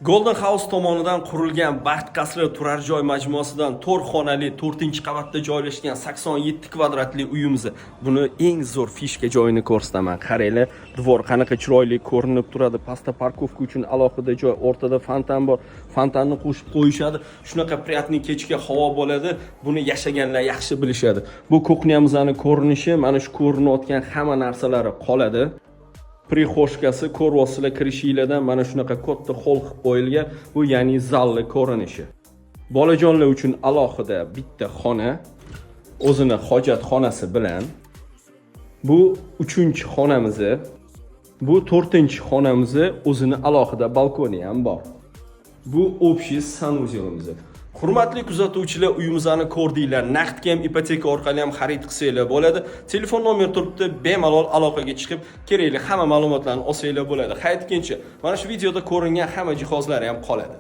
Golden House tomonidan qurilgan baxt qasri turar joy majmuasidan 4 xonali 4-qavatda joylashgan 87 kvadratli uyimiz. Buni eng zo'r fishka joyini ko'rsataman. Qaranglar, devor qanaqa chiroyli ko'rinib turadi. Pastda parkovka uchun alohida joy, o'rtada fontan bor. Fontanni qo'shib qo'yishadi. Shunaqa priятный kechki havo bo'ladi. Buni yashaganlar yaxshi bilishadi. Bu kuxnyamizning ko'rinishi, mana shu ko'rinayotgan hamma narsalari qoladi. Prixoshkasi ko'rvosizlar kirishinglardan mana shunaqa katta hol qilib qo'yilgan. Bu ya'ni zalli ko'rinishi. Bolajonlar uchun alohida bitta xona, o'zini hojatxonasi bilan. Bu 3-xonamiz. Bu 4-xonamiz, o'zini alohida balkoni ham bor. Bu общий sanuzelimiz. Hurmatli kuzatuvchilar, uyimizni ko'rdinglar. Naqdga ham ipoteka orqali ham xarid qilsanglar bo'ladi. Telefon nomer turibdi, bemalol aloqaga chiqib, kerakli hamma ma'lumotlarni olsanglar bo'ladi. Haytkinchi, mana shu videoda ko'ringan hamma jihozlar ham qoladi.